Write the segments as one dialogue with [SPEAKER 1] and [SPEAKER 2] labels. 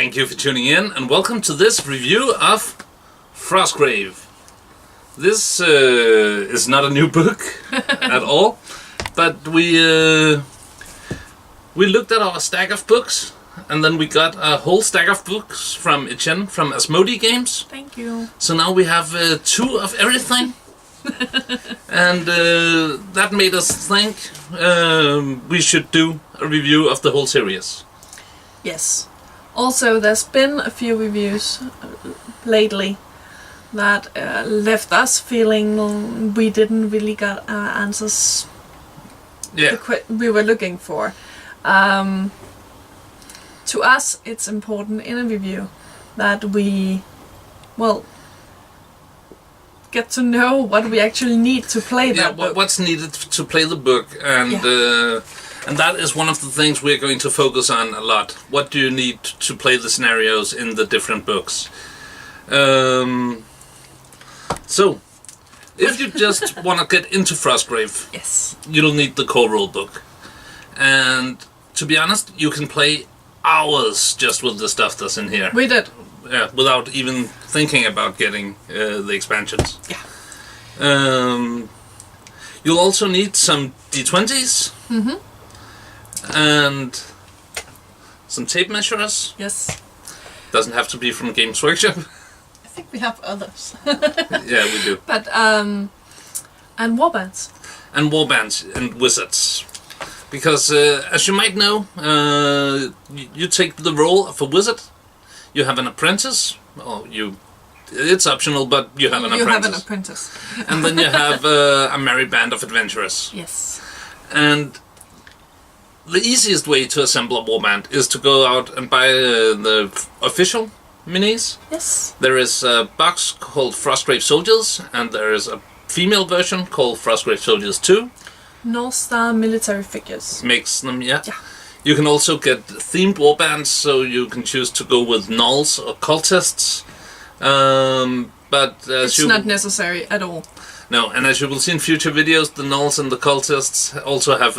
[SPEAKER 1] Thank you for tuning in, and welcome to this review of FrostGrave. This is not a new book at all, but we looked at our stack of books, and then we got a whole stack of books from Etienne from Asmodee Games.
[SPEAKER 2] Thank you.
[SPEAKER 1] So now we have two of everything, and that made us think we should do a review of the whole series.
[SPEAKER 2] Yes. Also, there's been a few reviews lately that left us feeling we didn't really get answers we were looking for. To us, it's important in a review that we, get to know what we actually need to play that book.
[SPEAKER 1] What's needed to play the book, and that is one of the things we're going to focus on a lot. What do you need to play the scenarios in the different books? So, if you just want to get into FrostGrave,
[SPEAKER 2] yes,
[SPEAKER 1] you'll need the core rule book. And to be honest, you can play hours just with the stuff that's in here.
[SPEAKER 2] We did.
[SPEAKER 1] Yeah, without even thinking about getting the expansions.
[SPEAKER 2] Yeah.
[SPEAKER 1] You'll also need some D20s.
[SPEAKER 2] Mm-hmm.
[SPEAKER 1] And some tape measures.
[SPEAKER 2] Yes.
[SPEAKER 1] Doesn't have to be from Games Workshop.
[SPEAKER 2] I think we have others.
[SPEAKER 1] Yeah, we do.
[SPEAKER 2] But and warbands.
[SPEAKER 1] And warbands and wizards. Because as you might know, you take the role of a wizard. You have an apprentice. It's optional, but you have an apprentice.
[SPEAKER 2] You have an apprentice.
[SPEAKER 1] And then you have a merry band of adventurers.
[SPEAKER 2] Yes.
[SPEAKER 1] And the easiest way to assemble a warband is to go out and buy the official minis.
[SPEAKER 2] Yes.
[SPEAKER 1] There is a box called FrostGrave Soldiers, and there is a female version called FrostGrave Soldiers 2.
[SPEAKER 2] North Star military figures.
[SPEAKER 1] Makes them, yeah. You can also get themed warbands, so you can choose to go with gnolls or cultists. But
[SPEAKER 2] it's not necessary at all.
[SPEAKER 1] No, and as you will see in future videos, the gnolls and the cultists also have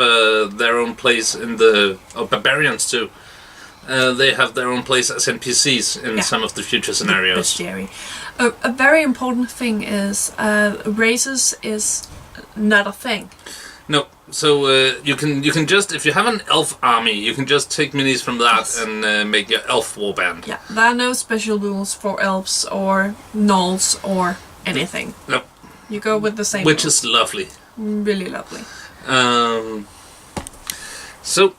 [SPEAKER 1] their own place in the... barbarians too. They have their own place as NPCs in some of the future scenarios.
[SPEAKER 2] Bestiary. A very important thing is races is not a thing.
[SPEAKER 1] No, so you can just, if you have an elf army, you can just take minis from that and make your elf warband.
[SPEAKER 2] Yeah, there are no special rules for elves or gnolls or anything.
[SPEAKER 1] No.
[SPEAKER 2] You go with the same
[SPEAKER 1] Which
[SPEAKER 2] rules.
[SPEAKER 1] is lovely.
[SPEAKER 2] Really lovely.
[SPEAKER 1] So,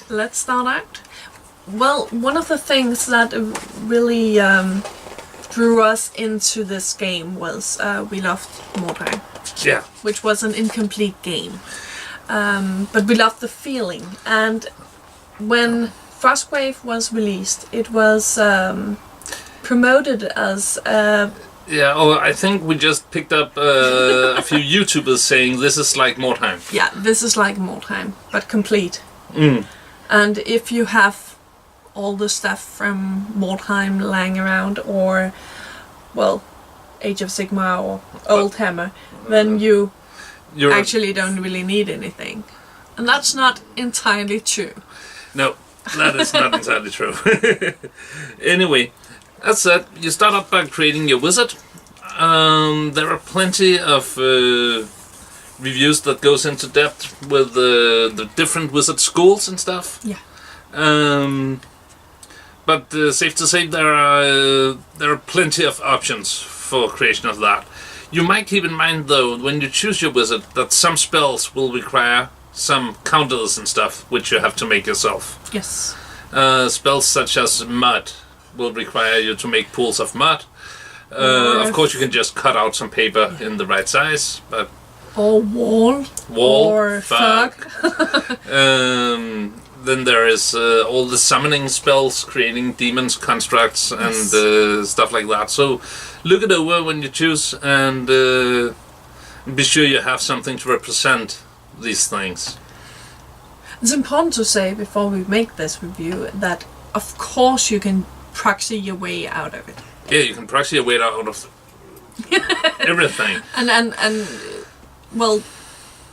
[SPEAKER 2] let's start out. Well, one of the things that really drew us into this game was we loved Mordheim.
[SPEAKER 1] yeah.
[SPEAKER 2] Which was an incomplete game. But we loved the feeling. And when FrostGrave was released, it was promoted as...
[SPEAKER 1] I think we just picked up a few YouTubers saying this is like Mordheim.
[SPEAKER 2] Yeah, this is like Mordheim, but complete.
[SPEAKER 1] Mm.
[SPEAKER 2] And if you have all the stuff from Mordheim lying around, or, Age of Sigmar or Old Hammer, then you actually don't really need anything. And that's not entirely true.
[SPEAKER 1] No, that is not entirely true. Anyway, that said, you start up by creating your wizard. There are plenty of reviews that goes into depth with the different wizard schools and stuff.
[SPEAKER 2] Yeah.
[SPEAKER 1] But safe to say there are plenty of options for creation of that. You might keep in mind though, when you choose your wizard, that some spells will require some counters and stuff, which you have to make yourself.
[SPEAKER 2] Yes.
[SPEAKER 1] Spells such as mud will require you to make pools of mud. Of course you can just cut out some paper in the right size, but...
[SPEAKER 2] Or wall. Or fog.
[SPEAKER 1] Then there is all the summoning spells, creating demons, constructs, and stuff like that. So look it over when you choose, and be sure you have something to represent these things.
[SPEAKER 2] It's important to say before we make this review that of course you can proxy your way out of it.
[SPEAKER 1] Yeah, you can proxy your way out of everything.
[SPEAKER 2] And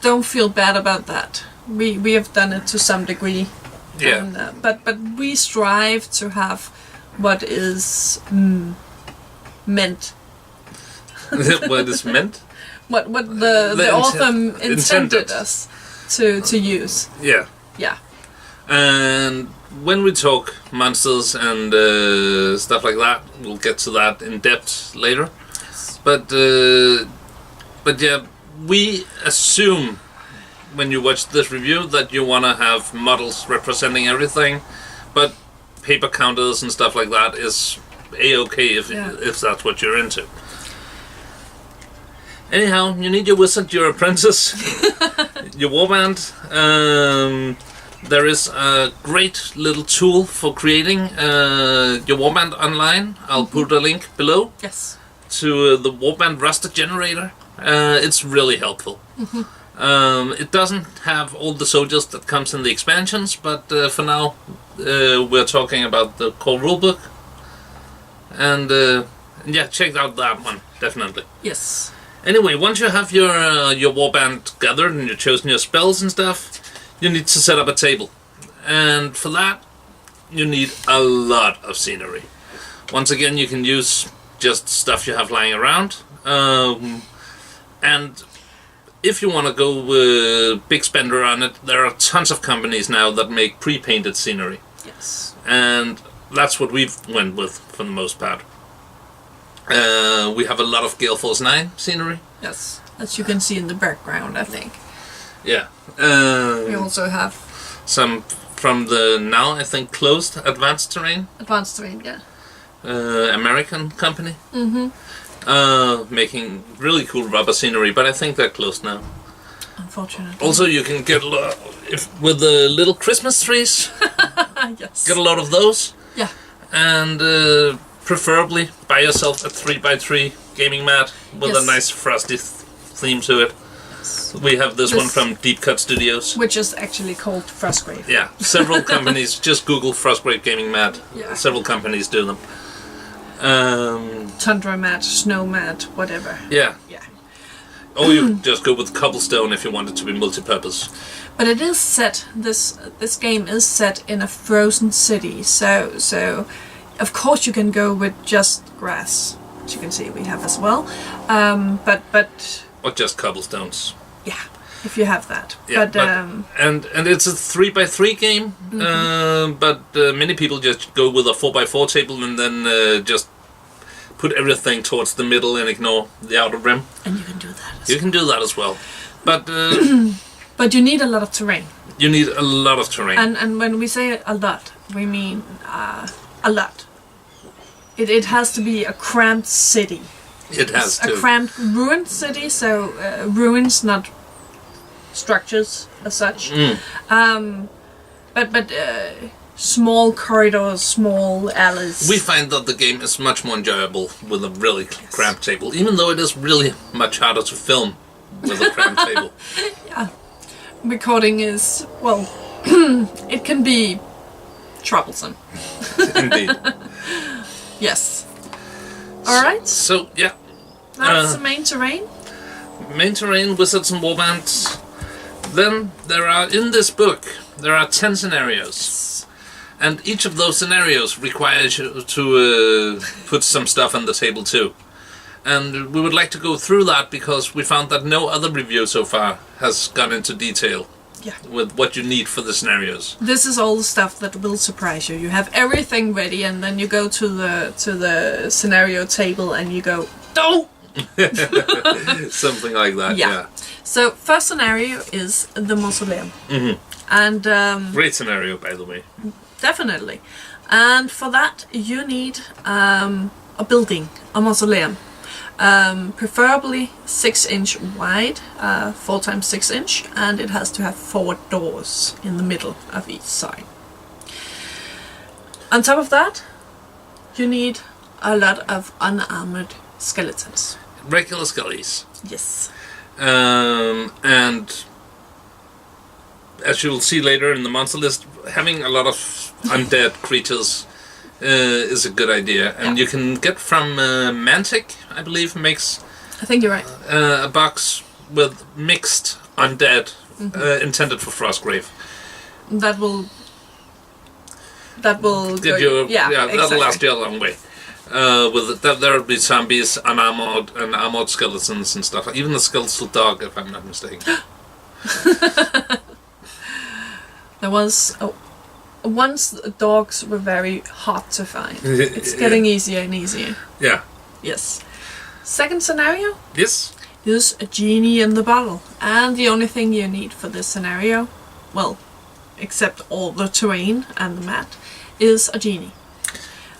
[SPEAKER 2] don't feel bad about that. We have done it to some degree
[SPEAKER 1] Yeah.
[SPEAKER 2] And, but we strive to have what is meant.
[SPEAKER 1] What is meant?
[SPEAKER 2] What the author intended us to use.
[SPEAKER 1] Yeah.
[SPEAKER 2] Yeah.
[SPEAKER 1] And when we talk monsters and stuff like that, we'll get to that in depth later.
[SPEAKER 2] Yes.
[SPEAKER 1] But yeah, we assume when you watch this review that you want to have models representing everything, but paper counters and stuff like that is a-okay if that's what you're into. Anyhow, you need your wizard, your apprentice, your warband. There is a great little tool for creating your warband online. I'll put a link below.
[SPEAKER 2] Yes.
[SPEAKER 1] To the warband roster generator. It's really helpful. It doesn't have all the soldiers that comes in the expansions, but for now we're talking about the core rulebook. And yeah, check out that one, definitely.
[SPEAKER 2] Yes.
[SPEAKER 1] Anyway, once you have your warband gathered and you've chosen your spells and stuff, you need to set up a table. And for that, you need a lot of scenery. Once again, you can use just stuff you have lying around. And if you want to go big spender on it, there are tons of companies now that make pre-painted scenery.
[SPEAKER 2] Yes.
[SPEAKER 1] And that's what we've went with for the most part. We have a lot of Gale Force 9 scenery.
[SPEAKER 2] Yes, as you can see in the background, I think.
[SPEAKER 1] Yeah.
[SPEAKER 2] We also have
[SPEAKER 1] some from the now, I think, closed Advanced Terrain.
[SPEAKER 2] Advanced Terrain, yeah.
[SPEAKER 1] American company. Making really cool rubber scenery, but I think they're closed now.
[SPEAKER 2] Unfortunately.
[SPEAKER 1] Also, you can get a lot with the little Christmas trees.
[SPEAKER 2] Yes.
[SPEAKER 1] Get a lot of those.
[SPEAKER 2] Yeah.
[SPEAKER 1] And preferably buy yourself a 3x3 gaming mat with a nice frosty theme to it. Yes. We have this one from Deep Cut Studios,
[SPEAKER 2] which is actually called FrostGrave.
[SPEAKER 1] Yeah, several companies. Just Google FrostGrave gaming mat.
[SPEAKER 2] Yeah.
[SPEAKER 1] Several companies do them.
[SPEAKER 2] Tundra mat, snow mat, whatever.
[SPEAKER 1] Yeah.
[SPEAKER 2] Yeah.
[SPEAKER 1] Or you just go with cobblestone if you want it to be multi-purpose.
[SPEAKER 2] But it is set. This game is set in a frozen city, so of course you can go with just grass, which you can see we have as well. But
[SPEAKER 1] or just cobblestones.
[SPEAKER 2] Yeah, if you have that.
[SPEAKER 1] Yeah,
[SPEAKER 2] but
[SPEAKER 1] and it's a 3x3 game. But many people just go with a 4x4 table and then just put everything towards the middle and ignore the outer rim.
[SPEAKER 2] And you can do that.
[SPEAKER 1] You can do that as well, but
[SPEAKER 2] but you need a lot of terrain.
[SPEAKER 1] You need a lot of terrain.
[SPEAKER 2] And when we say a lot, we mean a lot. It has to be a cramped city.
[SPEAKER 1] It has to.
[SPEAKER 2] A cramped ruined city, so ruins, not structures as such. But small corridors, small alleys.
[SPEAKER 1] We find that the game is much more enjoyable with a really cramped table, even though it is really much harder to film with a cramped table.
[SPEAKER 2] Yeah. Recording is, well, it can be troublesome.
[SPEAKER 1] Indeed.
[SPEAKER 2] Yes. Alright.
[SPEAKER 1] So, yeah.
[SPEAKER 2] That's the main terrain.
[SPEAKER 1] Main terrain, wizards and warbands. Then there are, in this book, there are 10 scenarios. And each of those scenarios requires you to put some stuff on the table too. And we would like to go through that because we found that no other review so far has gone into detail with what you need for the scenarios.
[SPEAKER 2] This is all the stuff that will surprise you. You have everything ready and then you go to the scenario table and you go, no!
[SPEAKER 1] Something like that, yeah.
[SPEAKER 2] So, first scenario is the mausoleum. And
[SPEAKER 1] great scenario, by the way.
[SPEAKER 2] Definitely. And for that, you need a building, a mausoleum. Preferably 6-inch wide, 4 times 6 inch, and it has to have 4 doors in the middle of each side. On top of that, you need a lot of unarmored skeletons.
[SPEAKER 1] Regular skellies.
[SPEAKER 2] Yes.
[SPEAKER 1] And as you'll see later in the monster list, having a lot of undead creatures is a good idea. And you can get from Mantic, I believe, makes...
[SPEAKER 2] I think you're right.
[SPEAKER 1] A box with mixed undead intended for FrostGrave.
[SPEAKER 2] That will that will
[SPEAKER 1] give
[SPEAKER 2] go,
[SPEAKER 1] you
[SPEAKER 2] exactly.
[SPEAKER 1] that'll last you a long way. There'll be zombies, armored skeletons and stuff. Even the skeletal dog, if I'm not mistaken.
[SPEAKER 2] There was once dogs were very hard to find. It's getting easier and easier.
[SPEAKER 1] Yeah.
[SPEAKER 2] Yes. Second scenario.
[SPEAKER 1] Yes.
[SPEAKER 2] Is a genie in the bottle, and the only thing you need for this scenario, well, except all the terrain and the mat, is a genie.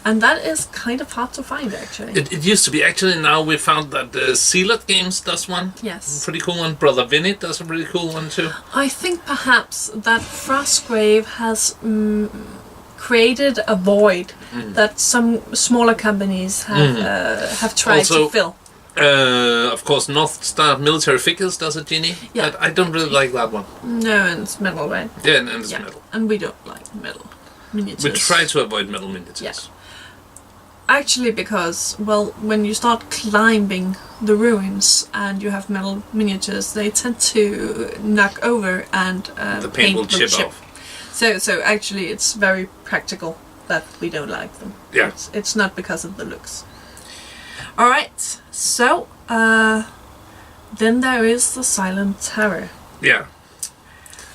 [SPEAKER 2] And that is kind of hard to find, actually.
[SPEAKER 1] It used to be. Actually, now we found that Sealed Games does one.
[SPEAKER 2] Yes.
[SPEAKER 1] Pretty cool one. Brother Vinny does a really cool one too.
[SPEAKER 2] I think perhaps that FrostGrave has created a void that some smaller companies have tried to fill.
[SPEAKER 1] Of course, North Star Military Figures does a genie.
[SPEAKER 2] Yeah.
[SPEAKER 1] But I don't really like that one.
[SPEAKER 2] No, and it's metal, right?
[SPEAKER 1] Yeah, and it's metal.
[SPEAKER 2] And we don't like metal miniatures.
[SPEAKER 1] We try to avoid metal miniatures.
[SPEAKER 2] Yeah. Actually, because, well, when you start climbing the ruins and you have metal miniatures, they tend to knock over and
[SPEAKER 1] the paint will chip off.
[SPEAKER 2] So actually, it's very practical that we don't like them.
[SPEAKER 1] Yeah.
[SPEAKER 2] It's not because of the looks. Alright, so then there is the Silent Tower.
[SPEAKER 1] Yeah.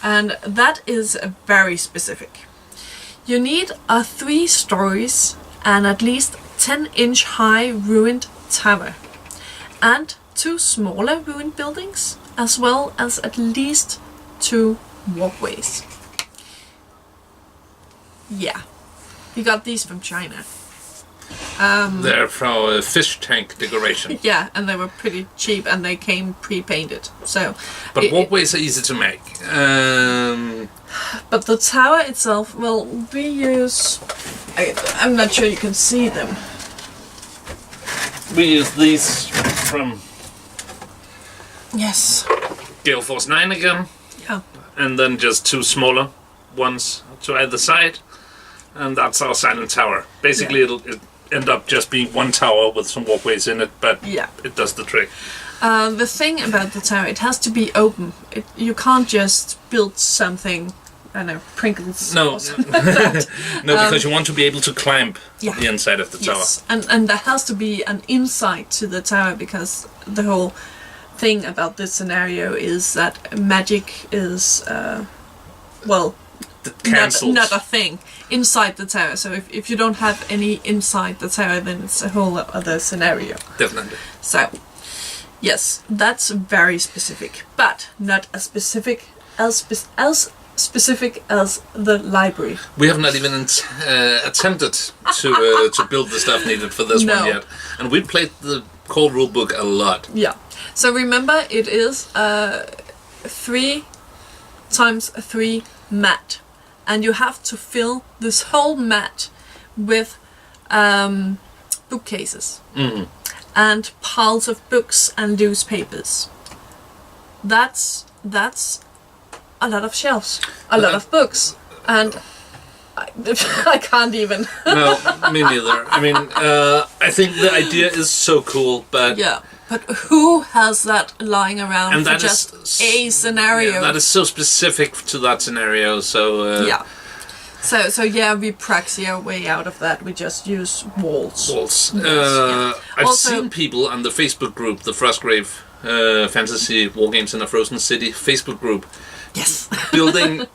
[SPEAKER 2] And that is very specific. You need 3 stories and at least 10-inch high ruined tower, and 2 smaller ruined buildings, as well as at least 2 walkways. Yeah, we got these from China.
[SPEAKER 1] They're from a fish tank decoration.
[SPEAKER 2] Yeah, and they were pretty cheap, and they came pre-painted. So,
[SPEAKER 1] but walkways are easy to make.
[SPEAKER 2] But the tower itself, well, we use... I'm not sure you can see them.
[SPEAKER 1] We use these from...
[SPEAKER 2] Yes.
[SPEAKER 1] Gale Force 9 again.
[SPEAKER 2] Yeah.
[SPEAKER 1] And then just 2 smaller ones to either side. And that's our Silent Tower. Basically, it'll end up just being 1 tower with some walkways in it, but it does the trick.
[SPEAKER 2] The thing about the tower, it has to be open. You can't just build something, I don't know, Pringles or something like that.
[SPEAKER 1] No, because you want to be able to climb the inside of the tower.
[SPEAKER 2] Yes, and there has to be an inside to the tower, because the whole thing about this scenario is that magic is, well... Not a thing inside the tower. So if you don't have any inside the tower, then it's a whole other scenario.
[SPEAKER 1] Definitely.
[SPEAKER 2] So, yes, that's very specific, but not as specific as specific as the library.
[SPEAKER 1] We have not even attempted to build the stuff needed for this one yet, and we played the core rulebook a lot.
[SPEAKER 2] Yeah. So remember, it is 3 times 3 mat. And you have to fill this whole mat with bookcases and piles of books and newspapers. That's a lot of shelves, a lot of books, and I can't even.
[SPEAKER 1] No, me neither. I mean, I think the idea is so cool, but
[SPEAKER 2] yeah. But who has that lying around
[SPEAKER 1] and
[SPEAKER 2] for
[SPEAKER 1] that
[SPEAKER 2] just
[SPEAKER 1] is,
[SPEAKER 2] a scenario?
[SPEAKER 1] Yeah, that is so specific to that scenario, so...
[SPEAKER 2] yeah. So yeah, we praxi our way out of that. We just use walls.
[SPEAKER 1] I've seen people on the Facebook group, the FrostGrave Fantasy Wargames in a Frozen City Facebook group,
[SPEAKER 2] yes,
[SPEAKER 1] building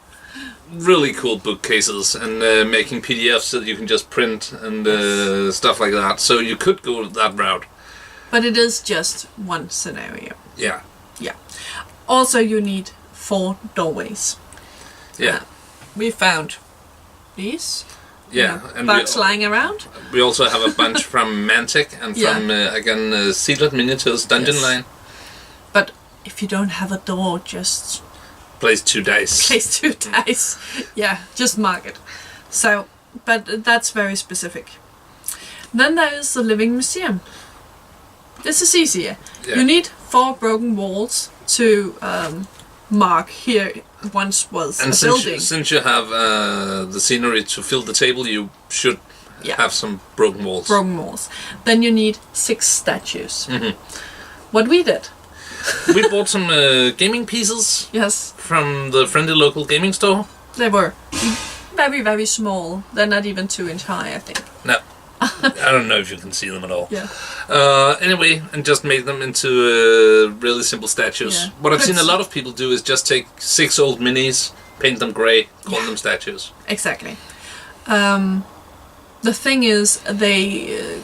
[SPEAKER 1] really cool bookcases and making PDFs that you can just print and stuff like that. So you could go that route.
[SPEAKER 2] But it is just one scenario.
[SPEAKER 1] Yeah.
[SPEAKER 2] Yeah. Also, you need 4 doorways.
[SPEAKER 1] Yeah.
[SPEAKER 2] We found these.
[SPEAKER 1] Yeah. And
[SPEAKER 2] bugs lying around.
[SPEAKER 1] We also have a bunch from Mantic and from, again, Sealed Miniatures Dungeon Line.
[SPEAKER 2] But if you don't have a door, just...
[SPEAKER 1] Place 2 dice.
[SPEAKER 2] Place 2 dice. Yeah, just mark it. So, but that's very specific. Then there is the Living Museum. This is easier. Yeah. You need 4 broken walls to mark here once was a building.
[SPEAKER 1] Since you have the scenery to fill the table, you should have some broken walls.
[SPEAKER 2] Broken walls. Then you need 6 statues. What we did.
[SPEAKER 1] We bought some gaming pieces.
[SPEAKER 2] Yes.
[SPEAKER 1] From the friendly local gaming store.
[SPEAKER 2] They were very, very small. They're not even 2-inch high, I think.
[SPEAKER 1] No. I don't know if you can see them at all.
[SPEAKER 2] Yeah.
[SPEAKER 1] Anyway, and just make them into really simple statues.
[SPEAKER 2] Yeah.
[SPEAKER 1] What I've seen a lot of people do is just take 6 old minis, paint them grey, call them statues.
[SPEAKER 2] Exactly. The thing is, they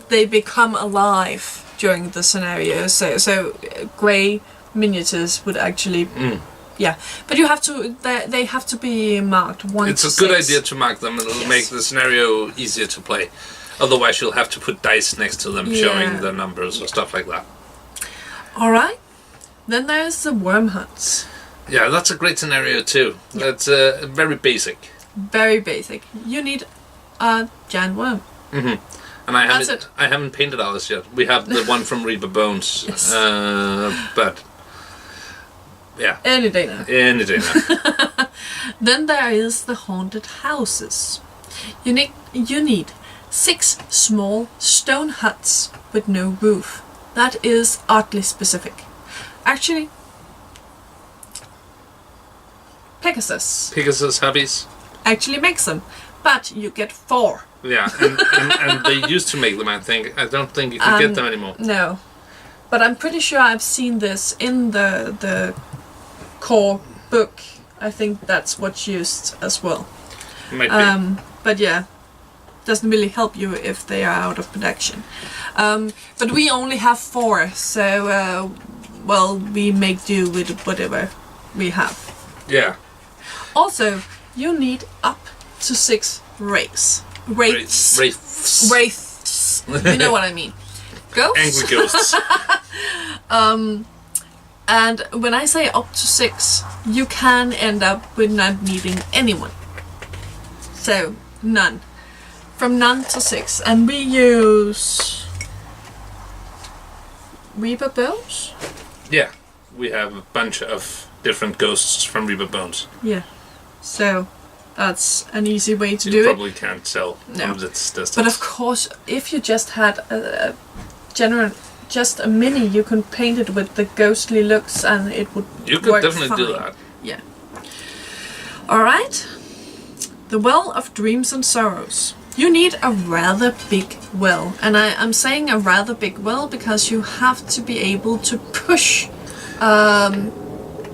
[SPEAKER 2] become alive during the scenario. So grey miniatures would actually. Yeah, but you have to. They have to be marked 1
[SPEAKER 1] It's
[SPEAKER 2] to
[SPEAKER 1] a good
[SPEAKER 2] 6.
[SPEAKER 1] idea to mark them. It'll make the scenario easier to play. Otherwise, you'll have to put dice next to them, showing the numbers or stuff like that.
[SPEAKER 2] All right. Then there's the worm hunts.
[SPEAKER 1] Yeah, that's a great scenario too. Yeah. That's very basic.
[SPEAKER 2] Very basic. You need a giant worm.
[SPEAKER 1] Mm-hmm. And I haven't painted ours yet. We have the one from Reaper Bones.
[SPEAKER 2] Yes.
[SPEAKER 1] But. Yeah.
[SPEAKER 2] Any day now.
[SPEAKER 1] Any day now.
[SPEAKER 2] Then there is the haunted houses. You need 6 small stone huts with no roof. That is oddly specific. Actually, Pegasus
[SPEAKER 1] hubbies
[SPEAKER 2] actually makes them, but you get 4.
[SPEAKER 1] Yeah, and they used to make them, I think. I don't think you can get them anymore.
[SPEAKER 2] No. But I'm pretty sure I've seen this in the core book. I think that's what's used as well.
[SPEAKER 1] Might be.
[SPEAKER 2] But yeah, doesn't really help you if they are out of production. But we only have 4, so we make do with whatever we have.
[SPEAKER 1] Yeah.
[SPEAKER 2] Also, you need up to 6 wraiths. Wraiths. You know what I mean. Ghosts?
[SPEAKER 1] Angry ghosts.
[SPEAKER 2] And when I say up to 6, you can end up with not needing anyone. So, none. From none to 6. And we use Reaper Bones?
[SPEAKER 1] Yeah. We have a bunch of different ghosts from Reaper Bones.
[SPEAKER 2] Yeah. So, that's an easy way to do
[SPEAKER 1] You
[SPEAKER 2] it.
[SPEAKER 1] probably can't tell from this distance.
[SPEAKER 2] But of course, if you just had just a mini, you can paint it with the ghostly looks and it would
[SPEAKER 1] You could
[SPEAKER 2] work
[SPEAKER 1] definitely
[SPEAKER 2] fine.
[SPEAKER 1] do that.
[SPEAKER 2] Yeah. Alright. The Well of Dreams and Sorrows. You need a rather big well. And I'm saying a rather big well because you have to be able to push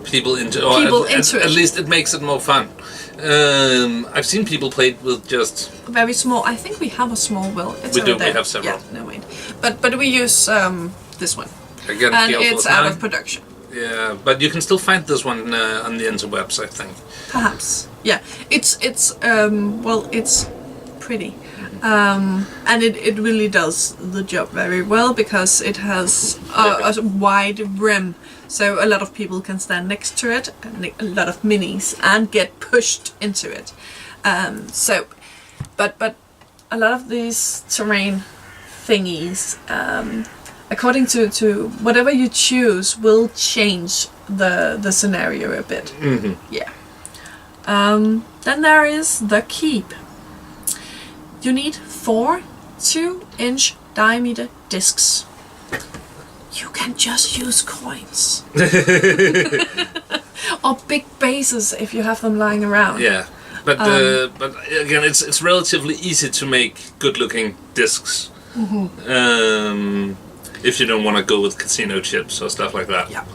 [SPEAKER 1] people into
[SPEAKER 2] it.
[SPEAKER 1] At least it makes it more fun. I've seen people play it with just
[SPEAKER 2] very small. I think we have a small well. It's
[SPEAKER 1] we
[SPEAKER 2] over
[SPEAKER 1] do.
[SPEAKER 2] there.
[SPEAKER 1] We have several.
[SPEAKER 2] Yeah, no wait. But we use this one.
[SPEAKER 1] Again,
[SPEAKER 2] and it's out of production.
[SPEAKER 1] Yeah, but you can still find this one on the interwebs, I think.
[SPEAKER 2] Perhaps. Yeah. It's pretty. And it really does the job very well because it has a wide rim. So a lot of people can stand next to it, a lot of minis, and get pushed into it. But a lot of these terrain thingies, according to whatever you choose, will change the scenario a bit.
[SPEAKER 1] Mm-hmm.
[SPEAKER 2] Yeah. Then there is the keep. You need 4 2-inch diameter discs. You can just use coins. Or big bases if you have them lying around.
[SPEAKER 1] Yeah, but again, it's relatively easy to make good-looking discs.
[SPEAKER 2] Mm-hmm.
[SPEAKER 1] If you don't want to go with casino chips or stuff like that.
[SPEAKER 2] Yeah.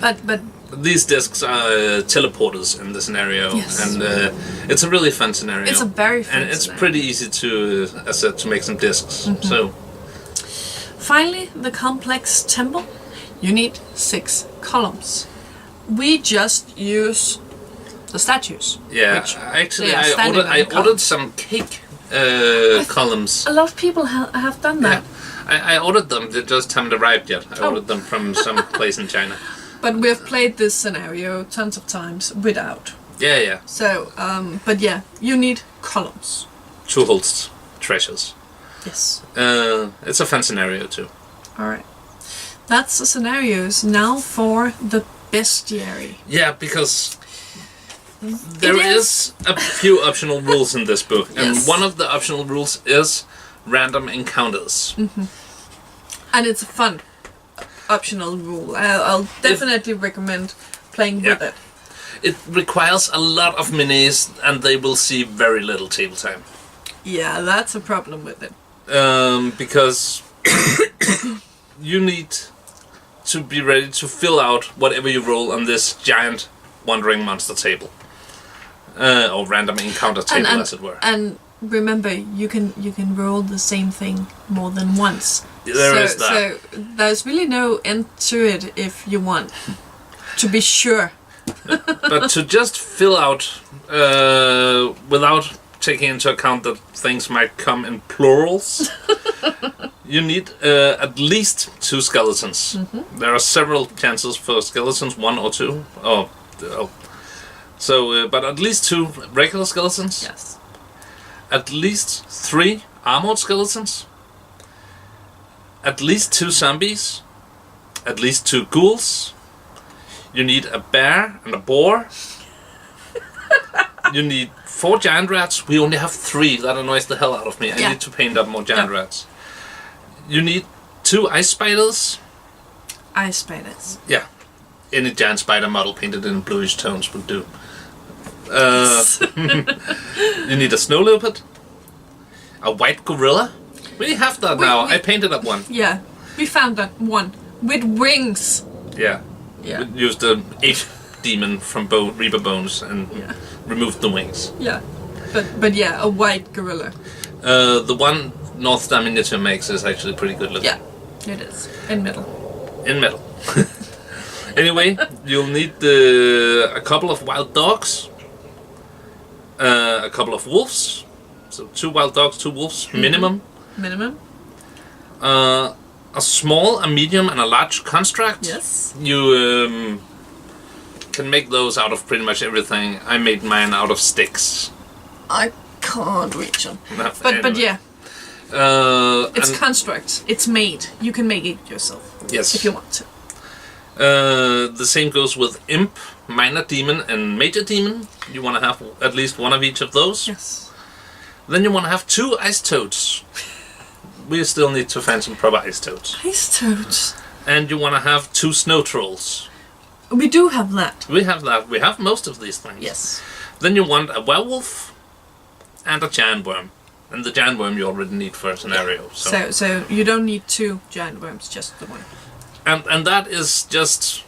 [SPEAKER 2] But
[SPEAKER 1] these discs are teleporters in the scenario,
[SPEAKER 2] yes.
[SPEAKER 1] And it's a really fun scenario.
[SPEAKER 2] It's a very fun
[SPEAKER 1] and it's
[SPEAKER 2] scenario.
[SPEAKER 1] pretty easy to, as I said, to make some discs.
[SPEAKER 2] Mm-hmm.
[SPEAKER 1] So.
[SPEAKER 2] Finally, the complex temple. You need 6 columns. We just use the statues.
[SPEAKER 1] Yeah, actually, I ordered
[SPEAKER 2] columns.
[SPEAKER 1] some cake columns.
[SPEAKER 2] A lot of people have done that.
[SPEAKER 1] Yeah. I ordered them. They just haven't arrived yet. I ordered them from some place in China.
[SPEAKER 2] But we've played this scenario tons of times without.
[SPEAKER 1] Yeah.
[SPEAKER 2] So, but yeah, you need columns.
[SPEAKER 1] To hold treasures.
[SPEAKER 2] Yes.
[SPEAKER 1] It's a fun scenario too.
[SPEAKER 2] Alright. That's the scenarios. Now for the bestiary.
[SPEAKER 1] Yeah, because there is a few optional rules in this book. And
[SPEAKER 2] yes.
[SPEAKER 1] one of the optional rules is random encounters.
[SPEAKER 2] Mm-hmm. And it's a fun optional rule. I'll definitely recommend playing with it.
[SPEAKER 1] It requires a lot of minis, and they will see very little table time.
[SPEAKER 2] Yeah, that's a problem with it.
[SPEAKER 1] Because you need to be ready to fill out whatever you roll on this giant wandering monster table. Or random encounter table, as it were.
[SPEAKER 2] And remember, you can roll the same thing more than once.
[SPEAKER 1] There is that.
[SPEAKER 2] So there's really no end to it if you want to be sure.
[SPEAKER 1] But to just fill out without taking into account that things might come in plurals, you need at least 2 skeletons. There are several chances for skeletons, 1 or 2. So, but at least 2 regular skeletons.
[SPEAKER 2] Yes.
[SPEAKER 1] At least 3 armored skeletons. At least 2 zombies. At least 2 ghouls. You need a bear and a boar. You need 4 giant rats. We only have 3. That annoys the hell out of me. I need to paint up more giant rats. You need 2 ice spiders.
[SPEAKER 2] Ice spiders.
[SPEAKER 1] Yeah. Any giant spider model painted in bluish tones would do. You need a snow leopard. A white gorilla. We have that now. I painted up one.
[SPEAKER 2] Yeah. We found that one. With wings.
[SPEAKER 1] Yeah.
[SPEAKER 2] Yeah.
[SPEAKER 1] We used the 8 demon from Reaper Bones and removed the wings.
[SPEAKER 2] Yeah. But yeah, a white gorilla.
[SPEAKER 1] The one North Star Miniature makes is actually pretty good looking.
[SPEAKER 2] Yeah, it is. In metal.
[SPEAKER 1] In metal. Anyway, you'll need a couple of wild dogs. A couple of wolves. So 2 wild dogs, 2 wolves, minimum.
[SPEAKER 2] Minimum.
[SPEAKER 1] A small, a medium, and a large construct.
[SPEAKER 2] Yes.
[SPEAKER 1] You can make those out of pretty much everything. I made mine out of sticks.
[SPEAKER 2] I can't reach them.
[SPEAKER 1] No,
[SPEAKER 2] but yeah. It's
[SPEAKER 1] and
[SPEAKER 2] construct. It's made. You can make it yourself.
[SPEAKER 1] Yes.
[SPEAKER 2] If you want to.
[SPEAKER 1] The same goes with Imp, Minor Demon, and Major Demon. You want to have at least 1 of each of those.
[SPEAKER 2] Yes.
[SPEAKER 1] Then you want to have 2 Ice Toads. We still need to find some proper Ice Toads.
[SPEAKER 2] Ice Toads.
[SPEAKER 1] And you want to have 2 Snow Trolls.
[SPEAKER 2] We do have that.
[SPEAKER 1] We have that. We have most of these things.
[SPEAKER 2] Yes.
[SPEAKER 1] Then you want a werewolf and a giant worm. And the giant worm you already need for a scenario.
[SPEAKER 2] So you don't need 2 giant worms, just the one.
[SPEAKER 1] And that is just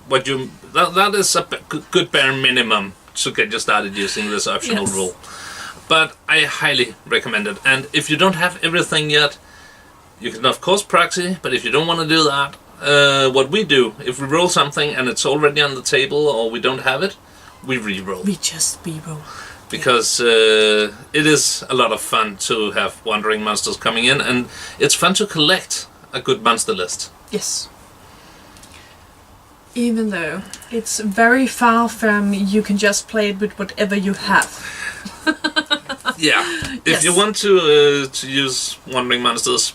[SPEAKER 1] what you that is a good bare minimum to get you started using this optional rule. But I highly recommend it. And if you don't have everything yet, you can of course proxy. But if you don't want to do that, what we do, if we roll something and it's already on the table or we don't have it, we re-roll.
[SPEAKER 2] We just re-roll.
[SPEAKER 1] Because it is a lot of fun to have wandering monsters coming in, and it's fun to collect a good monster list.
[SPEAKER 2] Yes. Even though it's very far from you can just play it with whatever you have.
[SPEAKER 1] Yeah. If you want to use wandering monsters,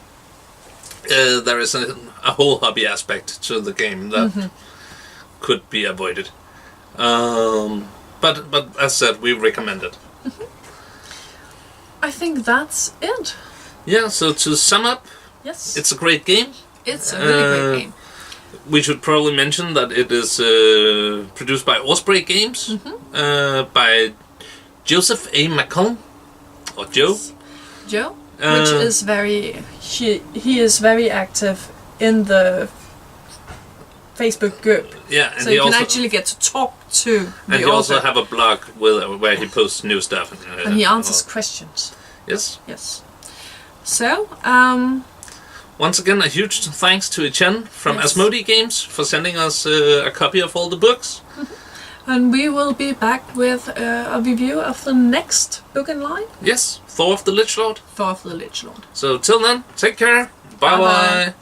[SPEAKER 1] there is a whole hobby aspect to the game that could be avoided. But as said, we recommend it.
[SPEAKER 2] I think that's it.
[SPEAKER 1] Yeah, so to sum up,
[SPEAKER 2] yes,
[SPEAKER 1] it's a great game.
[SPEAKER 2] It's a really great game.
[SPEAKER 1] We should probably mention that it is produced by Osprey Games, by Joseph A. McCollum, or Joe.
[SPEAKER 2] Joe, which is he is very active in the Facebook group.
[SPEAKER 1] Yeah, and
[SPEAKER 2] so you can actually get to talk to the author.
[SPEAKER 1] And he also have a blog where he posts new stuff.
[SPEAKER 2] And he answers questions.
[SPEAKER 1] Yes.
[SPEAKER 2] Yes. So,
[SPEAKER 1] once again, a huge thanks to Etienne from Asmodee Games for sending us a copy of all the books.
[SPEAKER 2] And we will be back with a review of the next book in line.
[SPEAKER 1] Yes, Thor of the Lich Lord.
[SPEAKER 2] Thor of the Lich Lord.
[SPEAKER 1] So till then, take care. Bye bye.